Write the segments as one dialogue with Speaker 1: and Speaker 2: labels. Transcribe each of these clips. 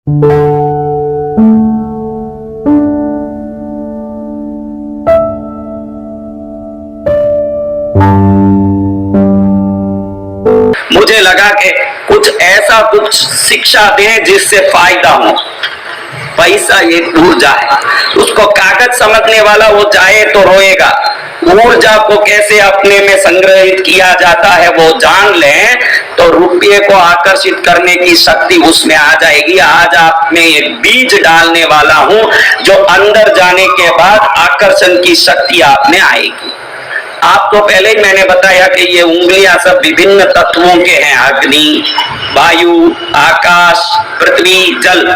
Speaker 1: मुझे लगा कि कुछ शिक्षा दें जिससे फायदा हो। पैसा एक ऊर्जा है, उसको कागज समझने वाला वो जाए तो रोएगा। ऊर्जा को कैसे अपने में संग्रहित किया जाता है वो जान लें तो रुपये को आकर्षित करने की शक्ति उसमें आ जाएगी। आज आप में एक बीज डालने वाला हूं जो अंदर जाने के बाद आकर्षण की शक्ति आप में आएगी। आपको पहले ही मैंने बताया कि ये उंगलियां सब विभिन्न तत्वों के हैं, अग्नि, वायु, आकाश, पृथ्वी, जल।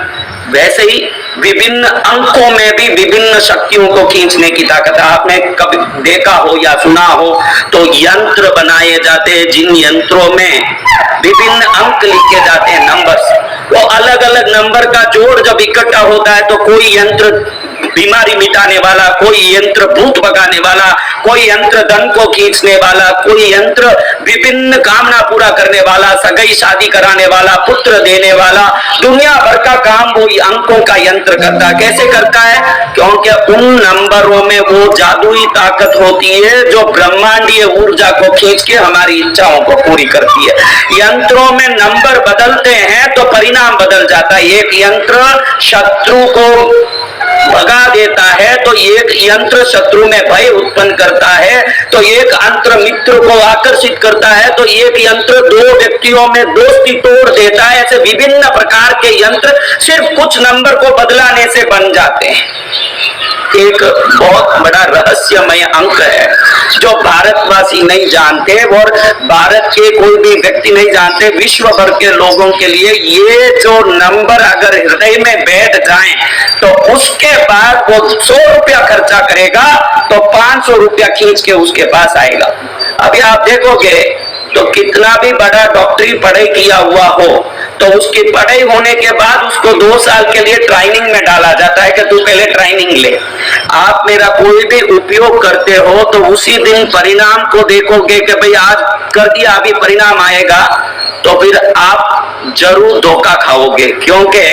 Speaker 1: वैसे ही विभिन्न अंकों में भी विभिन्न शक्तियों को खींचने की ताकत है। आपने कभी देखा हो या सुना हो तो यंत्र बनाए जाते हैं, जिन यंत्रों में विभिन्न अंक लिखे जाते हैं, नंबर्स। वो अलग अलग नंबर का जोड़ जब इकट्ठा होता है तो कोई यंत्र बीमारी मिटाने वाला, कोई यंत्र भूत भगाने वाला, कोई यंत्र धन को खींचने वाला, कोई यंत्र विभिन्न कामना पूरा करने वाला, सगाई शादी कराने वाला, पुत्र देने वाला, दुनिया भर का काम वो अंकों का यंत्र करता है। कैसे करता है? क्योंकि उन नंबरों में वो जादुई ताकत होती है जो ब्रह्मांडीय ऊर्जा को खींच के हमारी इच्छाओं को पूरी करती है। यंत्रों में नंबर बदलते हैं तो परिणाम बदल जाता है। एक यंत्र शत्रु को भगा देता है तो एक यंत्र शत्रु में भय उत्पन्न करता है, तो एक यंत्र मित्र को आकर्षित करता है, तो एक यंत्र दो व्यक्तियों में दोस्ती तोड़ देता है। ऐसे विभिन्न प्रकार के यंत्र सिर्फ कुछ नंबर को बदलाने से बन जाते हैं। एक बहुत बड़ा रहस्यमय अंक है जो भारतवासी नहीं जानते और भारत के कोई भी व्यक्ति नहीं जानते। विश्व भर के लोगों के लिए ये जो नंबर अगर हृदय में बैठ जाएं तो उसके बाद वो 100 रुपया खर्चा करेगा तो 500 रुपया खींच के उसके पास आएगा। अभी आप देखोगे तो कितना भी बड़ा डॉक्टरी पढ़ाई किया हुआ हो तो उसकी पढ़ाई होने के बाद उसको 2 साल के लिए ट्रेनिंग में डाला जाता है कि तू पहले ट्रेनिंग ले। आप मेरा कोई भी उपयोग करते हो तो उसी दिन परिणाम को देखोगे कि भाई आज कर दिया, अभी परिणाम आएगा, तो फिर आप जरूर धोखा खाओगे, क्योंकि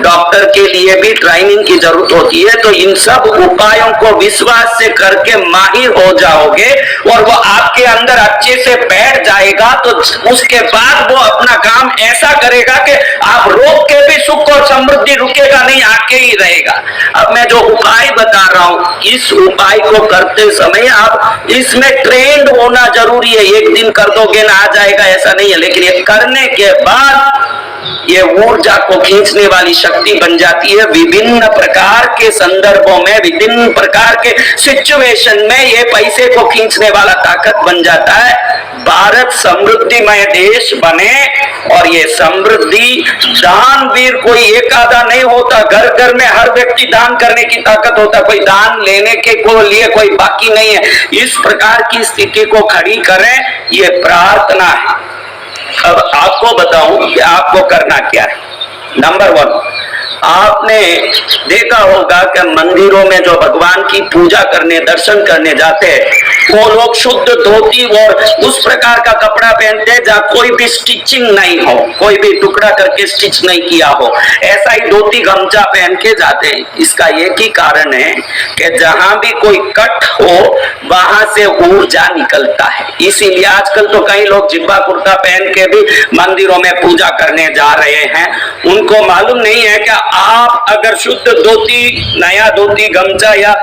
Speaker 1: डॉक्टर के लिए भी ट्रेनिंग की जरूरत होती है। तो इन सब उपायों को विश्वास से करके माहिर हो जाओगे और वो आपके अंदर अच्छे से बैठ जाएगा तो उसके बाद वो अपना काम ऐसा करेगा कि आप रोक के भी सुख और समृद्धि रुकेगा नहीं, आके ही रहेगा। अब मैं जो उपाय बता रहा हूं, इस उपाय को करते समय आप इसमें ट्रेंड होना जरूरी है। एक दिन कर दोगे ना आ जाएगा ऐसा नहीं है, लेकिन ये करने के बाद ये ऊर्जा को खींचने वाली शक्ति बन जाती है। विभिन्न प्रकार के संदर्भों में, विभिन्न प्रकार के सिचुएशन में ये पैसे को खींचने वाला ताकत बन जाता है। भारत समृद्धिमय देश बने और ये समृद्धि दानवीर कोई एक आधा नहीं होता, घर घर में हर व्यक्ति दान करने की ताकत होता, कोई दान लेने के को लिए कोई बाकी नहीं है। इस प्रकार की स्थिति को खड़ी करें, ये प्रार्थना है। अब आपको बताऊं कि आपको करना क्या है। नंबर 1, आपने देखा होगा कि मंदिरों में जो भगवान की पूजा करने, दर्शन करने जाते हैं वो लोग शुद्ध धोती और उस प्रकार का कपड़ा पहनते हैं जहाँ कोई भी स्टिचिंग नहीं हो, कोई भी टुकड़ा करके स्टिच नहीं किया हो, ऐसा ही धोती गमछा पहन के जाते हैं। इसका एक ही कारण है कि जहां भी कोई कट हो वहां से ऊर्जा निकलता है। इसीलिए आजकल तो कई लोग जिब्बा कुर्ता पहन के भी मंदिरों में पूजा करने जा रहे हैं। उनको मालूम नहीं है कि आप अगर शुद्ध धोती, नया धोती गमछा या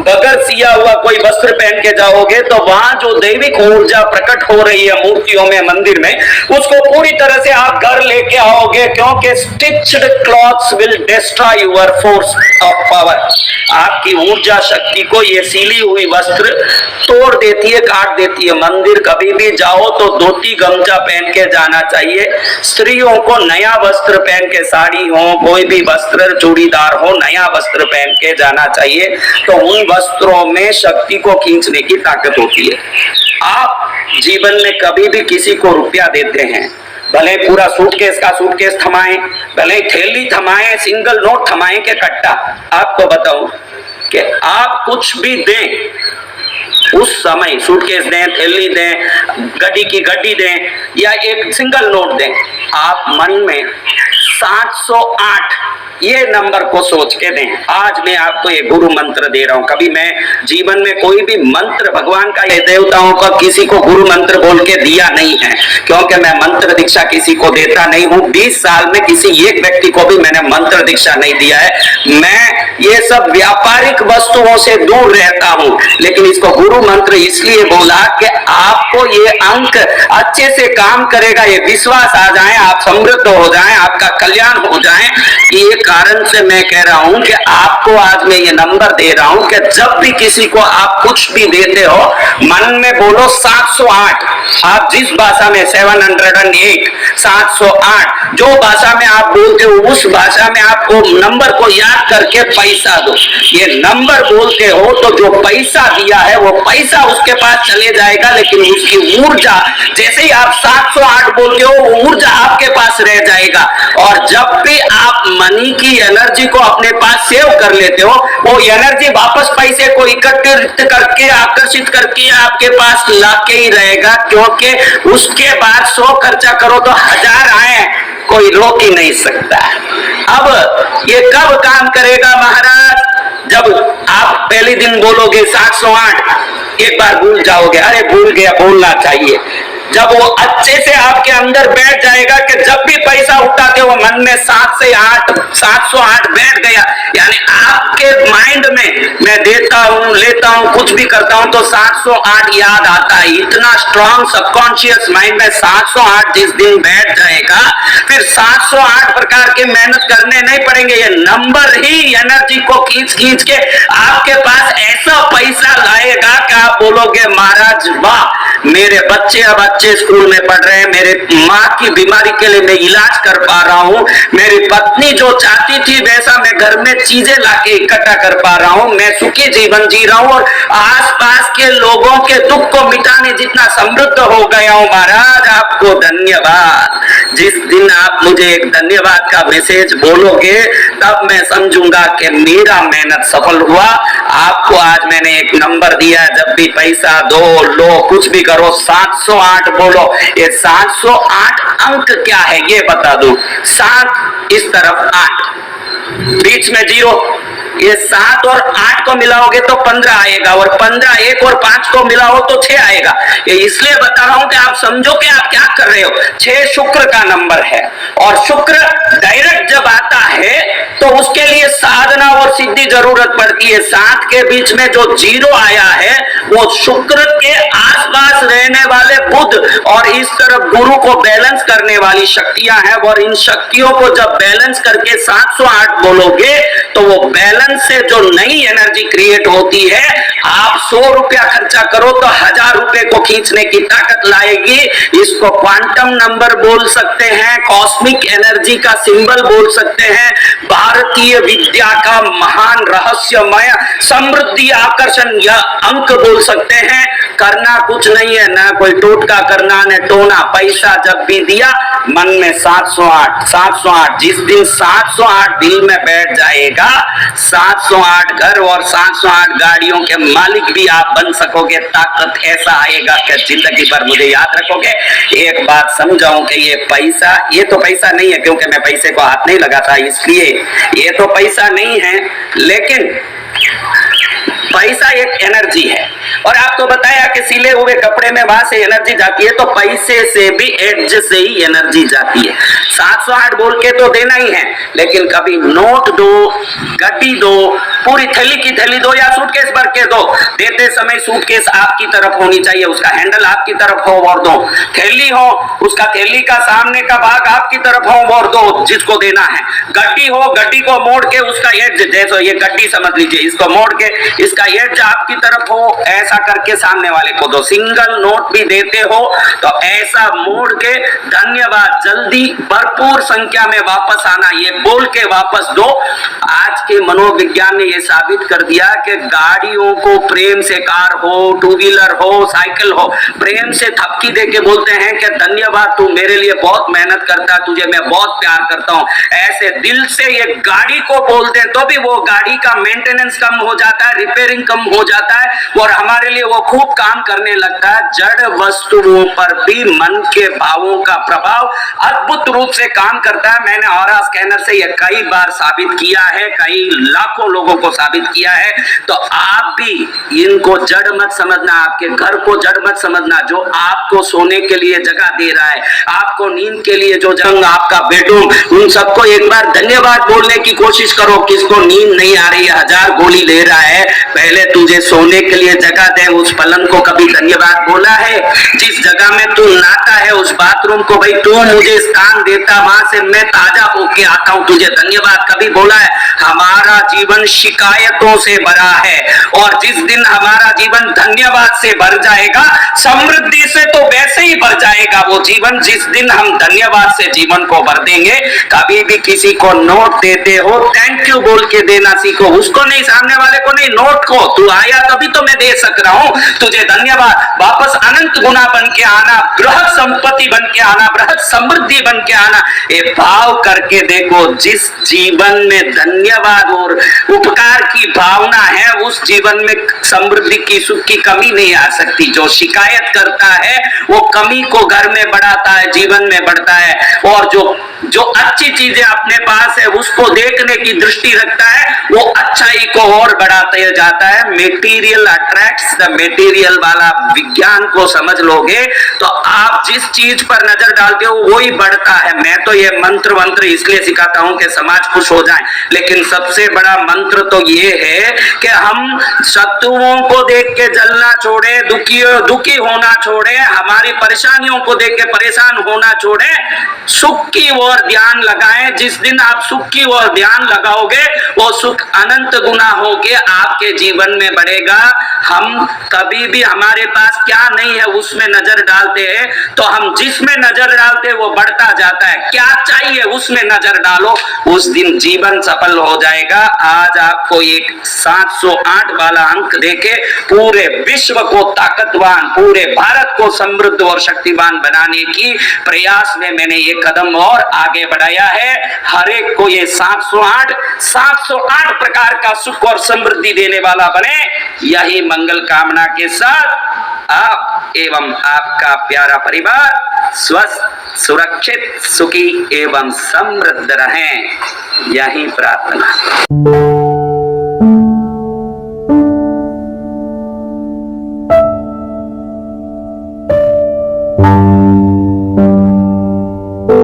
Speaker 1: बगैर सिया हुआ कोई वस्त्र पहन के जाओगे तो वहां जो दैविक ऊर्जा प्रकट हो रही है मूर्तियों में, मंदिर में, उसको पूरी तरह से आप घर लेके आओगे, क्योंकि stitched clothes will destroy your force of power. आपकी ऊर्जा शक्ति को ये सीली हुई वस्त्र तोड़ देती है, काट देती है। मंदिर कभी भी जाओ तो धोती गमछा पहन के जाना चाहिए। स्त्रियों को नया वस्त्र पहन के, साड़ी हो, कोई भी वस्त्र, चूड़ीदार हो, नया वस्त्र पहन के जाना चाहिए। तो उन वस्त्रों में शक्ति को खींचने की ताकत होती है। आप जीवन में कभी भी किसी को रुपया देते हैं, भले पूरा सूटकेस का सूटकेस थमाएं, भले थैली थमाएं, सिंगल नोट थमाएं के कट्टा, आपको बताऊं कि आप कुछ भी दें, उस समय सूटकेस दें, थैली दें, गड्डी की गड्डी दें या एक सिंगल नोट दें, आप मन में 708 ये नंबर को सोच के दें। आज मैं आपको ये गुरु मंत्र दे रहा हूं। कभी मैं जीवन में कोई भी मंत्र भगवान का या देवताओं का किसी को गुरु मंत्र बोल के दिया नहीं है, क्योंकि मैं मंत्र दीक्षा किसी को देता नहीं हूं। 20 साल में किसी एक व्यक्ति को भी मैंने मंत्र दीक्षा नहीं दिया है। मैं ये सब व्यापारिक वस्तुओं से दूर रहता हूं, लेकिन इसको गुरु मंत्र इसलिए बोला कि आपको ये अंक अच्छे से काम करेगा, ये विश्वास आ जाए, आप समृद्ध हो जाएं, आपका कल्याण हो जाए। ये कारण से मैं कह रहा हूं कि आपको आज मैं ये नंबर दे रहा हूं कि जब भी किसी को आप कुछ भी देते हो, मन में बोलो 708। आप जिस भाषा में 708 708 जो भाषा में आप बोलते हो, उस भाषा में आप वो नंबर को याद करके पैसा दो। ये नंबर बोलते हो तो जो पैसा दिया है वो पैसा उसके पास चले जाएगा, लेकिन उसकी ऊर्जा, जैसे ही आप 708 बोलते हो, वो ऊर्जा आपके पास रह जाएगा। और जब भी आप मनी की एनर्जी को अपने पास सेव कर लेते हो, वो एनर्जी वापस पैसे को एकत्रित करके आकर्षित करके आपके पास लाके ही रहेगा, क्योंकि उसके बाद 100 खर्चा करो तो 1000 आए, कोई रोक ही नहीं सकता। अब ये कब काम करेगा महाराज? जब आप पहले दिन बोलोगे 708, एक बार भूल जाओगे, अरे भूल गया, बोलना चाहिए। जब वो अच्छे से आपके अंदर बैठ जाएगा कि जब भी पैसा उठाते हो मन में 7 से 8 708 बैठ गया, यानी आपके माइंड में मैं देता हूं, लेता हूं, कुछ भी करता हूं तो 708 याद आता है। इतना स्ट्रॉन्ग सबकॉन्शियस माइंड में 708 जिस दिन बैठ जाएगा, फिर 708 प्रकार के मेहनत करने नहीं पड़ेंगे। ये नंबर ही एनर्जी को खींच खींच के आपके पास ऐसा पैसा लाएगा कि आप बोलोगे महाराज वाह, मेरे बच्चे अब अच्छे स्कूल में पढ़ रहे हैं, मेरे माँ की बीमारी के लिए मैं इलाज कर पा रहा हूँ, मेरी पत्नी जो चाहती थी वैसा मैं घर में चीजें लाके इकट्ठा कर पा रहा हूँ, मैं सुखी जीवन जी रहा हूँ और आसपास के लोगों के दुख को मिटाने जितना समृद्ध हो गया हूँ। महाराज आपको धन्यवाद। जिस दिन आप मुझे एक धन्यवाद का मैसेज बोलोगे, तब मैं समझूंगा कि मेरा मेहनत सफल हुआ। आपको आज मैंने एक नंबर दिया है, जब भी पैसा दो, लो, कुछ भी करो, 708 बोलो। ये 708 अंक क्या है ये बता दूं। 7 इस तरफ 8, बीच में 0, ये 7 और 8 को मिलाओगे तो 15 आएगा, और 15 1 और 5 को मिलाओ तो 6 आएगा। ये इसलिए बता रहा हूं कि आप समझो कि आप क्या कर रहे हो। 6 शुक्र का नंबर है, और शुक्र डायरेक्ट जब आता है तो उसके लिए साधना और सिद्धि जरूरत पड़ती है। 7 के बीच में जो 0 आया है वो शुक्र के आसपास रहने वाले बुध और इस तरफ गुरु को बैलेंस करने वाली शक्तियां हैं, और इन शक्तियों को जब बैलेंस करके 708 बोलोगे तो वो बैलेंस से जो नई एनर्जी क्रिएट होती है, आप 100 रुपया खर्चा करो तो 1000 रुपए को खींचने की ताकत लाएगी। इसको क्वांटम नंबर बोल सकते हैं, कॉस्मिक एनर्जी का सिंबल बोल सकते हैं, भारतीय विद्या का महान रहस्यमय समृद्धि आकर्षण यह अंक बोल सकते हैं। करना कुछ नहीं है, ना कोई टोटका करना, न टोना। पैसा जब भी दिया मन में 708 708, जिस दिन 708 दिल में बैठ जाएगा, 708 घर और 708 गाड़ियों के मालिक भी आप बन सकोगे। ताकत ऐसा आएगा कि जिंदगी भर मुझे याद रखोगे। एक बात समझाऊं कि ये पैसा, ये तो पैसा नहीं है, क्योंकि मैं पैसे को हाथ नहीं लगाता, इसलिए ये तो पैसा नहीं है, लेकिन पैसा एक एनर्जी है। और आपको बताया कि सिले हुए कपड़े में वहां से एनर्जी जाती है, तो पैसे से भी एड्ज से ही एनर्जी जाती है। 708 बोल के तो देना ही है, लेकिन कभी नोट दो, गड्डी दो, पूरी थैली की थैली दो, या सूटकेस भर के दो। देते समय सूटकेस आपकी तरफ होनी चाहिए, उसका हैंडल आपकी तरफ हो और दो। थैली हो, उसका थैली का सामने का भाग आपकी तरफ हो और दो जिसको देना है। गड्डी हो, गड्डी को मोड़ के उसका एड्ज, जैसे ये गड्डी समझ लीजिए, इसको मोड़ के इसका एड्ज आपकी तरफ हो, ऐसा करके सामने वाले को दो। सिंगल नोट भी देते हो तो ऐसा मोड़ के धन्यवाद, जल्दी भरपूर संख्या में वापस आना, ये बोल के वापस दो। आज के मनोविज्ञान ने ये साबित कर दिया कि गाड़ियों को प्रेम से, कार हो, टू व्हीलर हो, साइकिल हो, प्रेम से थपकी देके बोलते हैं कि धन्यवाद, तू मेरे लिए बहुत मेहनत करता, तुझे मैं बहुत प्यार करता हूं। ऐसे दिल से ये गाड़ी को बोलते हैं तो भी वो गाड़ी का मेंटेनेंस कम हो जाता है, रिपेयरिंग कम हो जाता है और हमारे लिए वो खूब काम करने लगता है। जड़ वस्तुओं पर भी मन के भावों का प्रभाव अद्भुत रूप से काम करता है। मैंने ऑरा स्कैनर से ये कई बार साबित किया है, कई लाखों लोगों को साबित किया है। तो आप भी इनको जड़ मत समझना, आपके घर को जड़ मत समझना। जो आपको सोने के लिए जगह दे रहा है, आपको नींद के लिए जो जंग, आपका बेडरूम, उन सबको एक बार धन्यवाद बोलने की कोशिश करो। किसको नींद नहीं आ रही है, 1000 गोली ले रहा है, पहले तुझे सोने के लिए जगह दे, उस पलंग को कभी धन्यवाद बोला है? जिस जगह में तू नहाता है उस बाथरूम को भाई तू मुझे स्थान देता, वहां से मैं ताजा होके आता हूं, तुझे धन्यवाद कभी बोला है? हमारा जीवन शिकायतों से भरा है और जिस दिन हमारा जीवन धन्यवाद से भर जाएगा, समृद्धि से तो वैसे ही भर जाएगा वो जीवन। जिस दिन हम धन्यवाद से जीवन को भर देंगे, कभी भी किसी को नोट देते हो थैंक यू बोल के देना सीखो, उसको नहीं, सामने वाले को नहीं, नोट को। तू आया तभी तो मैं दे सक रहा हूं, तुझे धन्यवाद। वापस अनंत गुना बन के आना, बृहद संपत्ति बन के आना, बृहद समृद्धि बन के आना। ये भाव करके देखो, जिस जीवन में धन्यवाद और उपकार की भावना है उस जीवन में समृद्धि की, सुख की कमी नहीं आ सकती। जो शिकायत करता है वो कमी को घर में बढ़ाता है, जीवन में बढ़ता है। और जो अच्छी चीजें अपने पास है उसको देखने की दृष्टि रखता है, वो अच्छाई को और बढ़ाते जाता है। मेटीरियल अट्रैक्ट्स द मेटीरियल वाला विज्ञान को समझ लोगे तो आप जिस चीज पर नजर डालते हो वही बढ़ता है। मैं तो ये मंत्र इसलिए सिखाता हूं कि समाज खुश हो जाए, लेकिन सबसे बड़ा मंत्र तो ये है कि हम शत्रुओं को देख के जलना छोड़े, दुखी होना छोड़े, हमारी परेशानियों को देख के परेशान होना छोड़े, सुख की ओर ध्यान लगाएं। जिस दिन आप सुख की ओर ध्यान लगाओगे वो सुख अनंत गुना होके आपके जीवन में बढ़ेगा। हम कभी भी हमारे पास क्या नहीं है उसमें नजर डालते हैं, तो हम जिसमें नजर डालते हैं वो बढ़ता जाता है। क्या चाहिए उसमें नजर डालो, उस दिन जीवन सफल हो जाएगा। आज आपको एक 708 वाला अंक देके पूरे विश्व को ताकतवान, पूरे भारत को समृद्ध और शक्तिवान बनाने की प्रयास में मैंने ये कदम और आगे बढ़ाया है। हर एक को ये 708 प्रकार का सुख और समृद्धि देने वाला बने, यही मंगल कामना के साथ आप एवं आपका प्यारा परिवार स्वस्थ, सुरक्षित, सुखी एवं समृद्ध रहें, यही प्रार्थना।